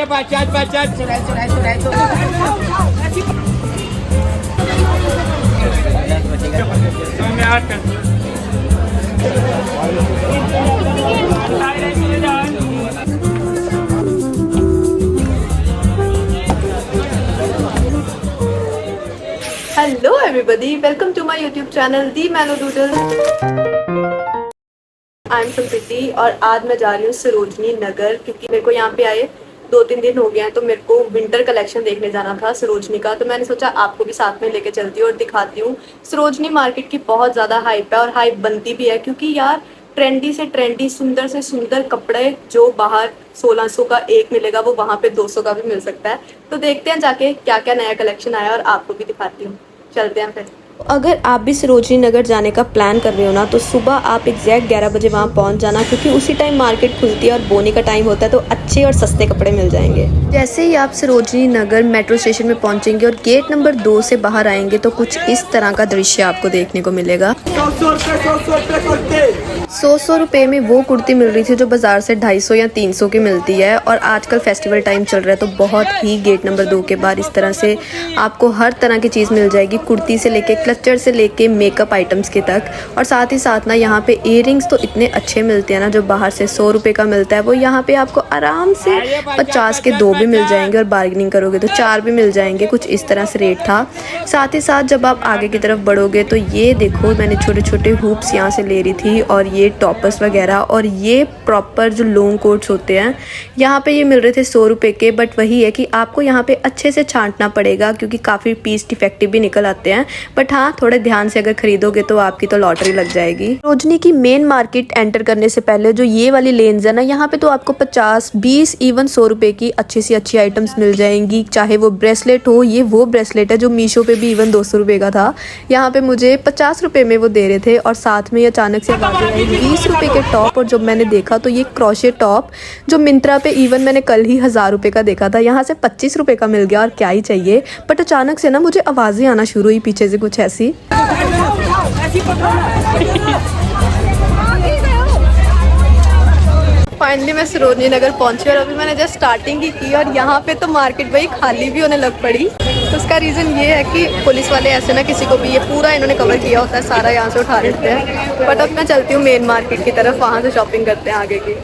Hello everybody, welcome to my YouTube channel the Mellow Doodle. I am Sampriti और आज मैं जा रही हूँ सरोजनी नगर, क्योंकि मेरे को यहाँ पे आए 2-3 दिन हो गए हैं। तो मेरे को विंटर कलेक्शन देखने जाना था सरोजनी का, तो मैंने सोचा आपको भी साथ में लेके चलती हूँ और दिखाती हूँ। सरोजनी मार्केट की बहुत ज़्यादा हाइप है और हाइप बनती भी है, क्योंकि यार ट्रेंडी से ट्रेंडी, सुंदर से सुंदर कपड़े जो बाहर 1600 का एक मिलेगा वो वहाँ पे 200 का भी मिल सकता है। तो देखते हैं जाके क्या क्या नया कलेक्शन आया और आपको भी दिखाती हूँ। चलते हैं फिर। अगर आप भी सरोजनी नगर जाने का प्लान कर रहे हो ना, तो सुबह आप एग्जैक्ट 11 बजे वहाँ पहुँच जाना, क्योंकि उसी टाइम मार्केट खुलती है और बोनी का टाइम होता है, तो अच्छे और सस्ते कपड़े मिल जाएंगे। जैसे ही आप सरोजनी नगर मेट्रो स्टेशन में पहुँचेंगे और गेट नंबर 2 से बाहर आएंगे, तो कुछ इस तरह का दृश्य आपको देखने को मिलेगा। 100 रुपये में वो कुर्ती मिल रही थी जो बाजार से 250 या 300 की मिलती है। और आजकल फेस्टिवल टाइम चल रहा है, तो बहुत ही गेट नंबर 2 के बाहर इस तरह से आपको हर तरह की चीज़ मिल जाएगी, कुर्ती से लेके क्लचर से लेके मेकअप आइटम्स के तक। और साथ ही साथ ना यहाँ पे इयररिंग्स तो इतने अच्छे मिलते हैं ना, जो बाहर से 100 रुपये का मिलता है वो यहाँ पे आपको आराम से 50 के 2 भी मिल जाएंगे, और बार्गेनिंग करोगे तो 4 भी मिल जाएंगे। कुछ इस तरह से रेट था। साथ ही साथ जब आप आगे की तरफ बढ़ोगे तो ये देखो, मैंने छोटे छोटे हुप्स यहाँ से ले रही थी, और ये टॉपर्स वगैरह, और ये प्रॉपर जो लॉन्ग कोट्स होते हैं यहाँ पे ये मिल रहे थे 100 रुपये के। बट वही है कि आपको यहाँ पे अच्छे से छांटना पड़ेगा, क्योंकि काफ़ी पीस डिफेक्टिव भी निकल आते हैं। बट हाँ, थोड़े ध्यान से अगर खरीदोगे तो आपकी तो लॉटरी लग जाएगी। सरोजनी की मेन मार्केट एंटर करने से पहले जो ये वाली लेन्स है ना, यहाँ पे तो आपको 50, 20, इवन 100 रुपये की अच्छी सी अच्छी आइटम्स मिल जाएंगी। चाहे वो ब्रेसलेट हो, ये वो ब्रेसलेट है जो मीशो पे भी इवन 200 रुपये का था, यहाँ पे मुझे 50 रुपये में वो दे रहे थे। और साथ में अचानक से 20 रुपये के टॉप। और जब मैंने देखा तो ये क्रोशे टॉप जो मिंत्रा पे इवन मैंने कल ही 1000 रुपये का देखा था, यहाँ से 25 रुपये का मिल गया। और क्या ही चाहिए। बट अचानक से ना मुझे आवाज़ें आना शुरू हुई पीछे से कुछ ऐसी। फाइनली मैं सरोजनी नगर पहुंची और अभी मैंने जस्ट स्टार्टिंग ही की, और यहाँ पे तो मार्केट भाई खाली भी होने लग पड़ी। तो उसका रीज़न ये है कि पुलिस वाले ऐसे ना किसी को भी, ये पूरा इन्होंने कवर किया होता है, सारा यहाँ से उठा लेते हैं। बट अब मैं चलती हूँ मेन मार्केट की तरफ, वहाँ से शॉपिंग करते हैं आगे की।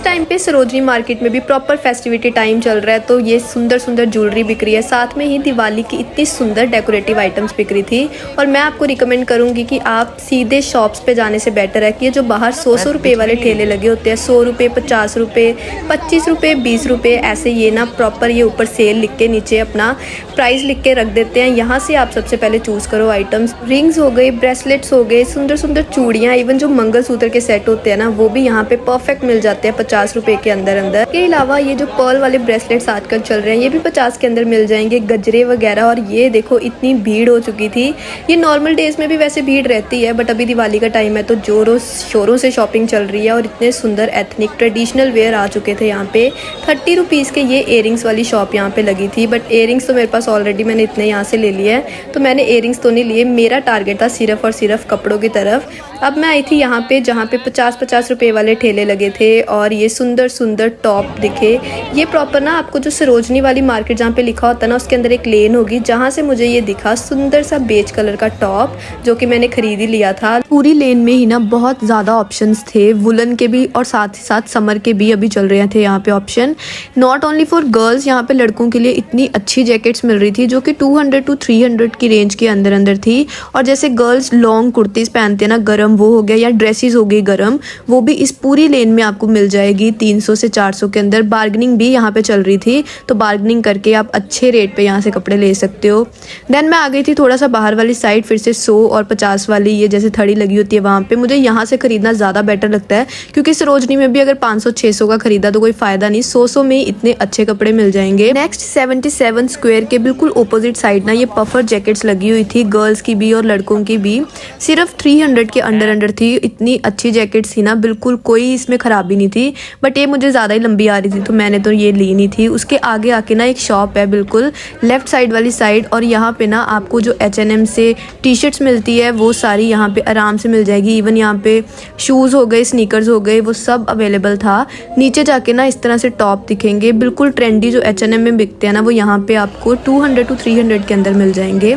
टाइम पे सरोजनी मार्केट में भी प्रॉपर फेस्टिविटी टाइम चल रहा है, तो ये सुंदर सुंदर ज्वेलरी बिक रही है। साथ में ही दिवाली की इतनी सुंदर डेकोरेटिव आइटम्स बिक रही थी। और मैं आपको रिकमेंड करूंगी कि आप सीधे शॉप्स पे जाने से बेटर है कि ये जो बाहर 100 रुपये वाले ठेले लगे होते हैं, 100 रुपये, 50 रुपये, 25 रुपये, 20 रुपये, ऐसे ये ना प्रॉपर ये ऊपर सेल लिख के नीचे अपना प्राइस लिख के रख देते हैं। यहाँ से आप सबसे पहले चूज़ करो आइटम्स। रिंग्स हो गए, ब्रेसलेट्स हो गए, सुंदर सुंदर चूड़ियाँ, इवन जो मंगलसूत्र के सेट होते हैं ना, वो भी यहाँ पे परफेक्ट मिल जाते हैं 50 रुपए के अंदर। के अलावा ये जो पर्ल वाले ब्रेसलेट्स आजकल चल रहे हैं, ये भी 50 के अंदर मिल जाएंगे, गजरे वगैरह। और ये देखो, इतनी भीड़ हो चुकी थी। ये नॉर्मल डेज में भी वैसे भीड़ रहती है, बट अभी दिवाली का टाइम है तो जोरों शोरों से शॉपिंग चल रही है। और इतने सुंदर एथनिक ट्रेडिशनल वेयर आ चुके थे यहाँ पे। 30 रुपीज़ के ये इयरिंग्स वाली शॉप यहाँ पे लगी थी, बट इयरिंग्स तो मेरे पास ऑलरेडी मैंने इतने यहाँ से ले लिए हैं, तो मैंने इयरिंग्स तो नहीं लिए। मेरा टारगेट था सिर्फ और सिर्फ कपड़ों की तरफ। अब मैं आई थी यहाँ पे जहाँ पे 50-50 रुपये वाले ठेले लगे थे, और ये सुंदर सुंदर टॉप दिखे। ये प्रॉपर ना आपको जो सरोजनी वाली मार्केट जहाँ पे लिखा होता है ना, उसके अंदर एक लेन होगी, जहाँ से मुझे ये दिखा सुंदर सा बेज कलर का टॉप, जो कि मैंने खरीद ही लिया था। पूरी लेन में ही ना बहुत ज़्यादा ऑप्शंस थे, वुलन के भी और साथ ही साथ समर के भी अभी चल रहे थे यहाँ पे option. Not only for girls, यहाँ पे लड़कों के लिए इतनी अच्छी जैकेट्स मिल रही थी जो कि 200 to 300 की रेंज के अंदर अंदर थी। और जैसे गर्ल्स लॉन्ग कुर्तीज़ पहनते हैं ना, गरम वो हो गया, या ड्रेसेस हो गई गरम, वो भी इस पूरी लेन में आपको मिल जाएगी 300 से 400 के अंदर। बार्गेनिंग भी यहाँ पे चल रही थी, तो बार्गेनिंग करके आप अच्छे रेट पे यहाँ से कपड़े ले सकते हो। देन मैं आ गई थी थोड़ा सा बाहर वाली साइड, फिर से 100 और 50 वाली ये जैसे थड़ी लगी होती है वहाँ पे। मुझे यहाँ से खरीदना ज़्यादा बेटर लगता है, क्योंकि सरोजनी में भी अगर 500-600 का खरीदा तो कोई फ़ायदा नहीं, 100 में इतने अच्छे कपड़े मिल जाएंगे। नेक्स्ट 77 स्क्वायर के बिल्कुल ओपोजिट साइड ना ये पफर जैकेट्स लगी हुई थी, गर्ल्स की भी और लड़कों की भी। सिर्फ 300 के अंडर थी। इतनी अच्छी जैकेट्स थी ना, बिल्कुल कोई इसमें ख़राबी नहीं थी। बट ये मुझे ज़्यादा ही लंबी आ रही थी तो मैंने तो ये ली नहीं थी। उसके आगे आके ना एक शॉप है बिल्कुल लेफ्ट साइड वाली साइड, और यहाँ पे ना आपको जो H&M से टी शर्ट्स मिलती है वो सारी यहाँ पे आराम से मिल जाएगी। इवन यहाँ पे शूज़ हो गए, स्नीकर्स हो गए, वो सब अवेलेबल था। नीचे जाके ना इस तरह से टॉप दिखेंगे बिल्कुल ट्रेंडी, जो H&M में बिकते हैं ना, वो यहाँ पे आपको 200 to 300 के अंदर मिल जाएंगे।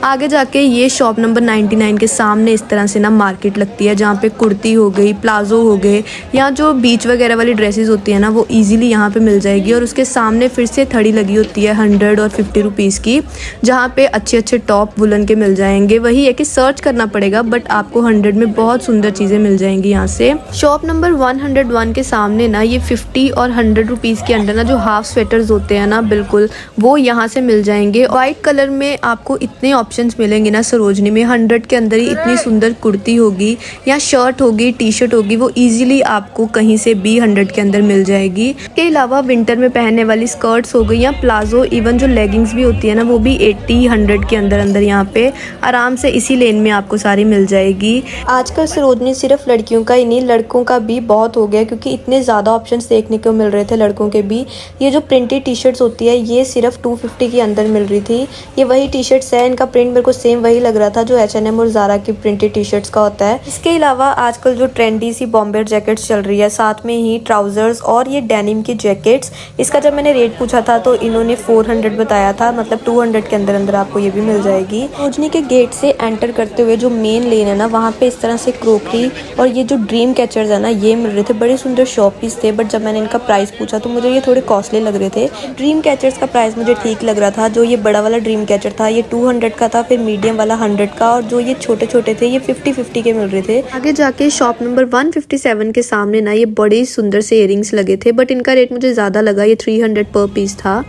आगे जाके ये शॉप नंबर 99 के सामने इस तरह से ना मार्केट लगती है, जहाँ पे कुर्ती हो गई, प्लाजो हो गए, या जो बीच वगैरह वाली ड्रेसेस होती है ना वो इजीली यहाँ पे मिल जाएगी। और उसके सामने फिर से थड़ी लगी होती है 100 और 50 रुपीज़ की, जहाँ पे अच्छे अच्छे टॉप वुलन के मिल जाएंगे। वही है कि सर्च करना पड़ेगा, बट आपको 100 में बहुत सुंदर चीज़ें मिल जाएंगी यहाँ से। शॉप नंबर 101 के सामने ना ये 50 और 100 रुपीज़ के अंदर ना जो हाफ स्वेटर्स होते हैं ना, बिल्कुल वो यहाँ से मिल जाएंगे। वाइट कलर में आपको इतने ऑप्शंस मिलेंगे ना सरोजनी में। 100 के अंदर ही इतनी सुंदर कुर्ती होगी या शर्ट होगी, टी शर्ट होगी, वो इजीली आपको कहीं से भी 100 के अंदर मिल जाएगी। इसके अलावा विंटर में पहनने वाली स्कर्ट्स हो गई या प्लाजो, इवन जो लेगिंग्स भी होती है ना, वो भी 80-100 के अंदर यहाँ पे आराम से इसी लेन में आपको सारी मिल जाएगी। आजकल सरोजनी सिर्फ लड़कियों का ही नहीं, लड़कों का भी बहुत हो गया, क्योंकि इतने ज़्यादा ऑप्शंस देखने को मिल रहे थे लड़कों के भी। ये जो प्रिंटेड टी शर्ट्स होती है ये सिर्फ 250 के अंदर मिल रही थी। ये वही टी शर्ट्स है, इनका प्रिंट मेरे को सेम वही लग रहा था जो H&M और ज़ारा की प्रिंटेड टी शर्ट्स का होता है। इसके अलावा आजकल जो ट्रेंडी सी बॉम्बर जैकेट्स चल रही है, साथ में ही ट्राउजर्स और ये डेनिम की जैकेट्स। इसका जब मैंने रेट पूछा था तो इन्होंने 400 बताया था, मतलब 200 के अंदर आपको ये भी मिल जाएगी। सरोजनी के गेट से एंटर करते हुए जो मेन लेन है ना, वहाँ पे इस तरह से क्रोकरी और ये जो ड्रीम कैचर्स है ना, ये मिल रहे थे। बड़े सुंदर शॉप पीस थे, बट जब मैंने इनका प्राइस पूछा तो मुझे ये थोड़े कॉस्टली लग रहे थे। ड्रीम कैचर्स का प्राइस मुझे ठीक लग रहा था। जो ये बड़ा वाला ड्रीम कैचर था ये 200 का था, फिर मीडियम वाला 100 का, और जो ये छोटे छोटे थे ये 50-50 के मिल रहे थे। आगे जाके शॉप नंबर 157 के सामने ना ये बड़े सुंदर से इयरिंग्स लगे थे, बट इनका रेट मुझे ज़्यादा लगा, ये 300 पर पीस था।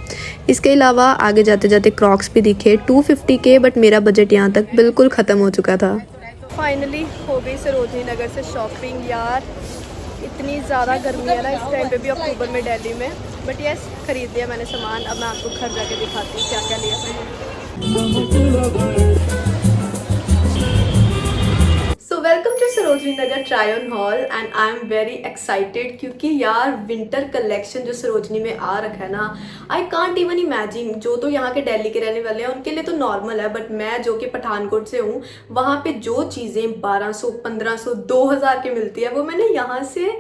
इसके अलावा आगे जाते जाते क्रॉक्स भी दिखे 250 के, बट मेरा बजट यहाँ तक बिल्कुल ख़त्म हो चुका था। फाइनली हो गई सरोजनी नगर से शॉपिंग। यार इतनी ज़्यादा गर्मी है ना इस टाइम पे भी, अक्टूबर में दिल्ली में। बट यस, खरीद लिया मैंने सामान। अब मैं आपको घर जाके दिखाती हूँ क्या क्या लिया मैंने। So welcome to Sarojini Nagar try on hall and I am very excited, क्योंकि यार विंटर कलेक्शन जो सरोजनी में आ रखा है ना, आई कांट इवन इमेजिन। जो तो यहाँ के दिल्ली के रहने वाले हैं उनके लिए तो नॉर्मल है, बट मैं जो कि पठानकोट से हूँ, वहाँ पे जो चीज़ें 1200, 1500, 2000 की मिलती है, वो मैंने यहाँ से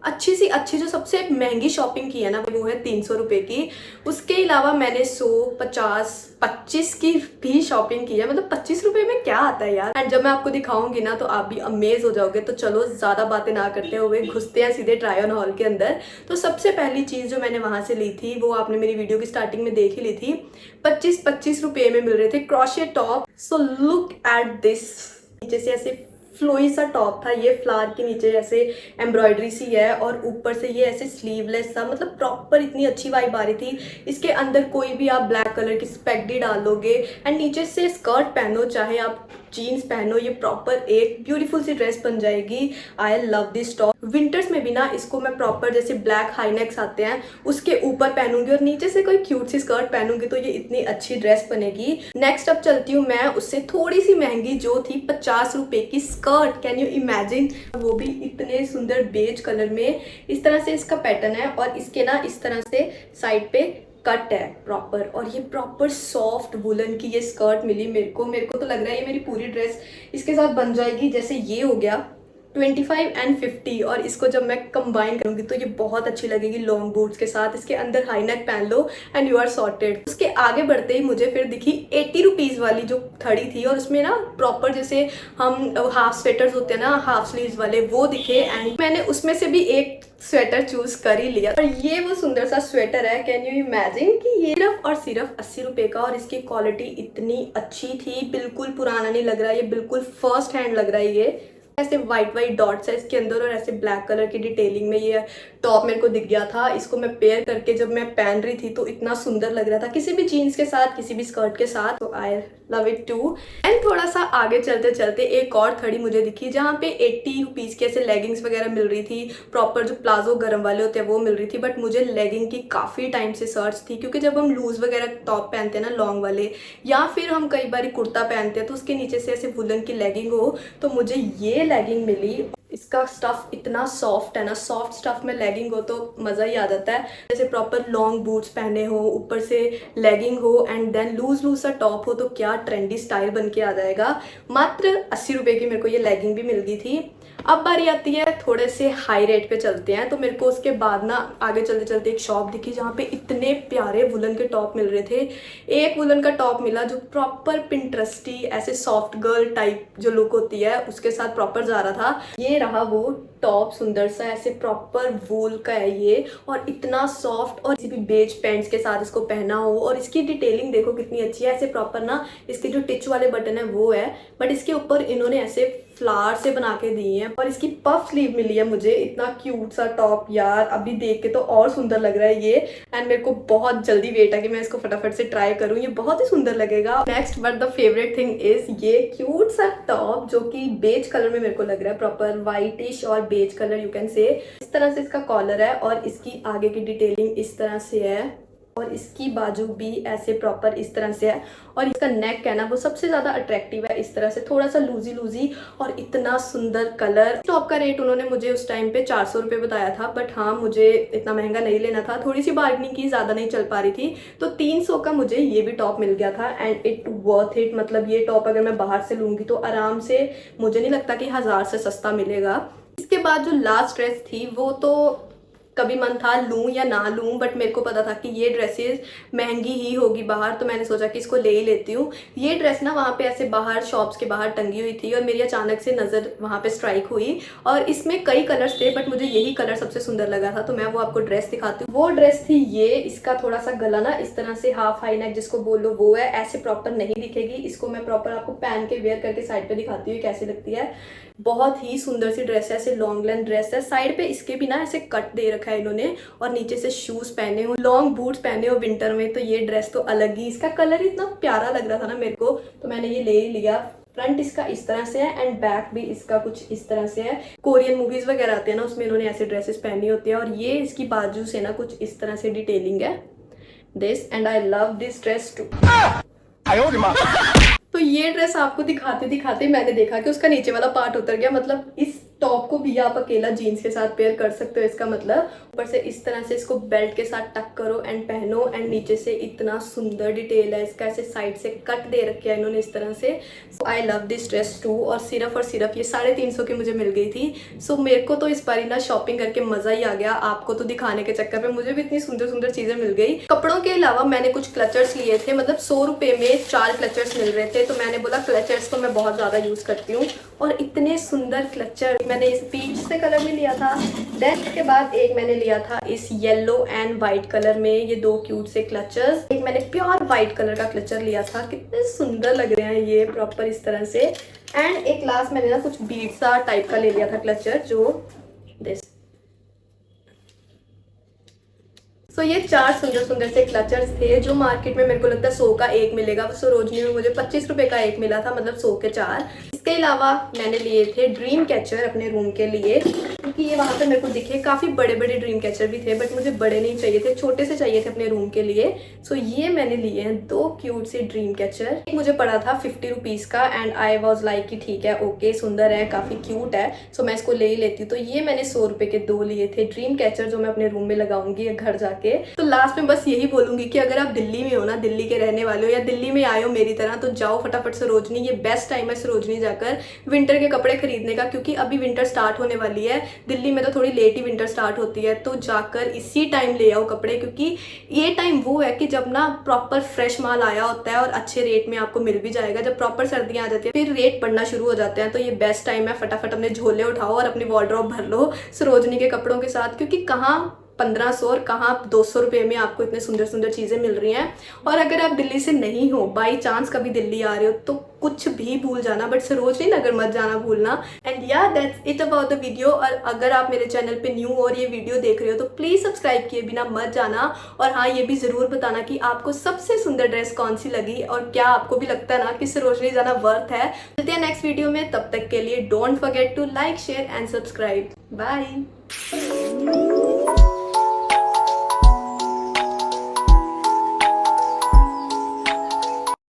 अच्छी सी अच्छी जो सबसे महंगी शॉपिंग की है ना, वो है 300 रुपये की। उसके अलावा मैंने 100, 50, 25 की भी शॉपिंग की है। मतलब 25 रुपये में क्या आता है यार। एंड जब मैं आपको दिखाऊंगी ना तो आप भी अमेज हो जाओगे। तो चलो ज़्यादा बातें ना करते हुए घुसते हैं सीधे ट्राई ऑन हॉल के अंदर। तो सबसे पहली चीज़ जो मैंने वहाँ से ली थी वो आपने मेरी वीडियो की स्टार्टिंग में देख ही ली थी। 25-25 रुपये में मिल रहे थे crochet top. So look at this. नीचे से ऐसे फ्लोई सा टॉप था, ये फ्लावर के नीचे ऐसे एम्ब्रॉयडरी सी है और ऊपर से ये ऐसे स्लीवलेस सा, मतलब प्रॉपर इतनी अच्छी वाइब आ रही थी। इसके अंदर कोई भी आप ब्लैक कलर की स्पेगडी डाल लोगे एंड नीचे से स्कर्ट पहनो, चाहे आप जीन्स पहनो, ये प्रॉपर एक ब्यूटीफुल सी ड्रेस बन जाएगी। आई लव दिस टॉप। विंटर्स में भी ना इसको मैं प्रॉपर जैसे ब्लैक हाई नेक्स आते हैं उसके ऊपर पहनूंगी और नीचे से कोई क्यूट सी स्कर्ट पहनूंगी, तो ये इतनी अच्छी ड्रेस बनेगी। नेक्स्ट अब चलती हूँ मैं उससे थोड़ी सी महंगी, जो थी 50 रुपए की स्कर्ट। कैन यू इमेजिन, वो भी इतने सुंदर बेज कलर में। इस तरह से इसका पैटर्न है और इसके ना इस तरह से साइड पे कट है प्रॉपर, और ये प्रॉपर सॉफ्ट वुलन की ये स्कर्ट मिली मेरे को तो लग रहा है ये मेरी पूरी ड्रेस इसके साथ बन जाएगी। जैसे ये हो गया 25 एंड 50, और इसको जब मैं कंबाइन करूंगी तो ये बहुत अच्छी लगेगी लॉन्ग बूट्स के साथ। इसके अंदर हाई नेक पहन लो एंड यू आर सॉर्टेड। उसके आगे बढ़ते ही मुझे फिर दिखी 80 रुपीज़ वाली जो थड़ी थी, और उसमें ना प्रॉपर जैसे हम हाफ स्वेटर्स होते हैं ना, हाफ स्लीव्स वाले, वो दिखे। एंड मैंने उसमें से भी एक स्वेटर चूज कर ही लिया, और ये वो सुंदर सा स्वेटर है। कैन यू इमेजिन कि ये सिर्फ और सिर्फ 80 रुपये का, और इसकी क्वालिटी इतनी अच्छी थी, बिल्कुल पुराना नहीं लग रहा, ये बिल्कुल फर्स्ट हैंड लग रहा है। ये ऐसे वाइट वाइट डॉट्स है इसके अंदर और ऐसे ब्लैक कलर की डिटेलिंग में ये टॉप मेरे को दिख गया था। इसको मैं पेयर करके जब मैं पहन रही थी तो इतना सुंदर लग रहा था किसी भी जीन्स के साथ, किसी भी स्कर्ट के साथ। तो I love it too. And थोड़ा सा आगे चलते चलते एक और थड़ी मुझे दिखी जहाँ पे 80 रुपीज़ की ऐसे लेगिंग्स वगैरह मिल रही थी, प्रॉपर जो प्लाजो गरम वाले होते हैं वो मिल रही थी। बट मुझे लेगिंग की काफ़ी टाइम से सर्च थी, क्योंकि जब हम लूज वगैरह टॉप पहनते हैं ना लॉन्ग वाले, या फिर हम कई बार कुर्ता पहनते हैं तो उसके नीचे से ऐसे वुलन की लेगिंग हो, तो मुझे ये लेगिंग मिली। इसका स्टफ इतना सॉफ्ट है ना, सॉफ्ट स्टफ में लेगिंग हो तो मज़ा ही आ जाता है। जैसे प्रॉपर लॉन्ग बूट्स पहने हो, ऊपर से लेगिंग हो एंड देन लूज लूज सा टॉप हो, तो क्या ट्रेंडी स्टाइल बन के आ जाएगा। मात्र 80 रुपये की मेरे को ये लेगिंग भी मिल गई थी। अब बारी आती है थोड़े से हाई रेट पे चलते हैं। तो मेरे को उसके बाद ना आगे चलते चलते एक शॉप दिखी जहाँ पे इतने प्यारे वुलन के टॉप मिल रहे थे। एक वुलन का टॉप मिला जो प्रॉपर पिंटरेस्टी ऐसे सॉफ्ट गर्ल टाइप जो लुक होती है उसके साथ प्रॉपर जा रहा था। ये रहा वो टॉप, सुंदर सा ऐसे प्रॉपर वूल का है ये, और इतना सॉफ्ट, और किसी भी बेज पैंट्स के साथ इसको पहना हो। और इसकी डिटेलिंग देखो कितनी अच्छी है, ऐसे प्रॉपर ना इसके जो टिच वाले बटन है वो है, बट इसके ऊपर इन्होंने ऐसे फ्लावर से बना के दिए हैं। और इसकी पफ स्लीव मिली है मुझे। इतना क्यूट सा टॉप यार, अभी देख के तो और सुंदर लग रहा है ये। एंड मेरे को बहुत जल्दी वेट है कि मैं इसको फटाफट से ट्राई करूँ, ये बहुत ही सुंदर लगेगा। Next but the favourite thing is ये क्यूट सा टॉप जो कि बेज कलर में मेरे को लग रहा है, प्रॉपर व्हाइटिश और beige colour you can say. इस तरह से इसका कॉलर है और इसकी आगे की डिटेलिंग इस तरह से है, और इसकी बाजू भी ऐसे प्रॉपर इस तरह से है। और इसका नेक है ना वो सबसे ज्यादा अट्रैक्टिव है, इस तरह से थोड़ा सा लूजी लूजी, और इतना सुंदर कलर। टॉप का रेट उन्होंने मुझे उस टाइम पे 400 रुपये बताया था, बट हाँ मुझे इतना महंगा नहीं लेना था, थोड़ी सी बार्गेनिंग की, ज्यादा नहीं चल पा रही थी, तो 300 का मुझे ये भी टॉप मिल गया था। And it worth it. मतलब ये टॉप अगर मैं बाहर से लूंगी तो आराम से मुझे नहीं लगता कि 1000 से सस्ता मिलेगा। इसके बाद जो लास्ट ड्रेस थी वो तो कभी मन था लूं या ना लूं, बट मेरे को पता था कि ये ड्रेसेस महंगी ही होगी बाहर, तो मैंने सोचा कि इसको ले ही लेती हूँ। ये ड्रेस ना वहाँ पे ऐसे बाहर शॉप्स के बाहर टंगी हुई थी और मेरी अचानक से नज़र वहाँ पे स्ट्राइक हुई, और इसमें कई कलर्स थे बट मुझे यही कलर सबसे सुंदर लगा था, तो मैं वो आपको ड्रेस दिखाती हूँ। वो ड्रेस थी ये। इसका थोड़ा सा गला ना इस तरह से हाफ हाई नेक जिसको बोलो वो है, ऐसे प्रॉपर नहीं दिखेगी। इसको मैं प्रॉपर आपको पहन के वेयर करके साइड पे दिखाती हूँ कैसी लगती है। बहुत ही सुंदर सी ड्रेस है, ऐसे लॉन्ग लेंथ ड्रेस है। साइड पे इसके भी ना ऐसे कट दे रखा है इन्होंने, और नीचे से शूज पहने हो, लॉन्ग बूट्स पहने हो विंटर में, तो ये ड्रेस तो अलग ही। इसका कलर इतना प्यारा लग रहा था ना मेरे को, तो मैंने ये ले ही लिया। फ्रंट इसका इस तरह से है एंड बैक भी इसका कुछ इस तरह से है। कोरियन मूवीज वगैरह आते हैं ना उसमें इन्होंने ऐसे ड्रेसेस पहनी होती है, और ये इसकी बाजू से ना कुछ इस तरह से डिटेलिंग है this, and I love this dress too. तो ये ड्रेस आपको दिखाते दिखाते मैंने देखा कि उसका नीचे वाला पार्ट उतर गया। मतलब इस टॉप को भी आप अकेला जीन्स के साथ पेयर कर सकते हो, इसका मतलब ऊपर से इस तरह से इसको बेल्ट के साथ टक करो एंड पहनो, एंड नीचे से इतना सुंदर डिटेल है इसका, ऐसे साइड से कट दे रखे हैं इन्होंने इस तरह से। So I love this dress too. और सिर्फ ये 350 की मुझे मिल गई थी। सो मेरे को तो इस बार ना शॉपिंग करके मजा ही आ गया। आपको तो दिखाने के चक्कर में मुझे भी इतनी सुंदर सुंदर चीजें मिल गई। कपड़ों के अलावा मैंने कुछ क्लचर्स लिए थे, मतलब 100 रुपये में 4 क्लचर्स मिल रहे थे, तो मैंने बोला क्लचर्स तो मैं बहुत ज्यादा यूज करती हूँ। और इतने सुंदर क्लचर मैंने इस पीच से कलर में लिया था, देन उसके बाद एक मैंने लिया था इस येलो एंड व्हाइट कलर में, ये 2 क्यूट से क्लचर्स। एक मैंने प्योर व्हाइट कलर का क्लचर लिया था, कितने सुंदर लग रहे हैं ये प्रॉपर इस तरह से। एंड एक लास्ट मैंने ना कुछ बीड सा टाइप का ले लिया था क्लचर, जो दिस। तो ये 4 सुंदर सुंदर से क्लचर्स थे जो मार्केट में मेरे को लगता है 100 का एक मिलेगा, सरोजनी में मुझे 25 रुपए का एक मिला था, मतलब 100 के 4। इसके अलावा मैंने लिए थे ड्रीम कैचर अपने रूम के लिए, क्योंकि ये वहाँ पे मेरे को दिखे। काफ़ी बड़े बड़े ड्रीम कैचर भी थे बट मुझे बड़े नहीं चाहिए थे, छोटे से चाहिए थे अपने रूम के लिए। सो ये मैंने लिए हैं 2 क्यूट से ड्रीम कैचर। एक मुझे पड़ा था 50 रुपीज़ का, एंड आई वॉज लाइक कि ठीक है ओके सुंदर है, काफ़ी क्यूट है, सो मैं इसको ले ही लेती हूँ। तो ये मैंने 100 रुपये के 2 लिए थे ड्रीम कैचर, जो मैं अपने रूम में लगाऊंगी घर जाके। तो लास्ट में बस यही बोलूंगी कि अगर आप दिल्ली में हो ना, दिल्ली के रहने वाले हो या दिल्ली में आए हो मेरी तरह, तो जाओ फटाफट सरोजनी। ये बेस्ट टाइम है सरोजनी जाकर विंटर के कपड़े खरीदने का, क्योंकि अभी विंटर स्टार्ट होने वाली है। दिल्ली में तो थोड़ी लेट ही विंटर स्टार्ट होती है, तो जाकर इसी टाइम ले आओ कपड़े, क्योंकि ये टाइम वो है कि जब ना प्रॉपर फ्रेश माल आया होता है और अच्छे रेट में आपको मिल भी जाएगा। जब प्रॉपर सर्दियां आ जाती है फिर रेट बढ़ना शुरू हो जाते हैं, तो ये बेस्ट टाइम है। फटाफट अपने झोले उठाओ और अपनी वार्डरोब भर लो सरोजनी के कपड़ों के साथ, क्योंकि कहाँ 1500 और कहाँ 200 रुपये में आपको इतने सुंदर सुंदर चीज़ें मिल रही हैं। और अगर आप दिल्ली से नहीं हो, बाई चांस कभी दिल्ली आ रहे हो, तो कुछ भी भूल जाना बट सरोजनी नगर मत जाना भूलना। एंड या that's it about the video. और अगर आप मेरे चैनल पे न्यू और ये वीडियो देख रहे हो तो प्लीज़ सब्सक्राइब किए बिना मत जाना। और हाँ, ये भी ज़रूर बताना कि आपको सबसे सुंदर ड्रेस कौन सी लगी और क्या आपको भी लगता है ना कि सरोजनी जाना वर्थ है। मिलते हैं नेक्स्ट वीडियो में, तब तक के लिए don't forget to like, share and subscribe. Bye.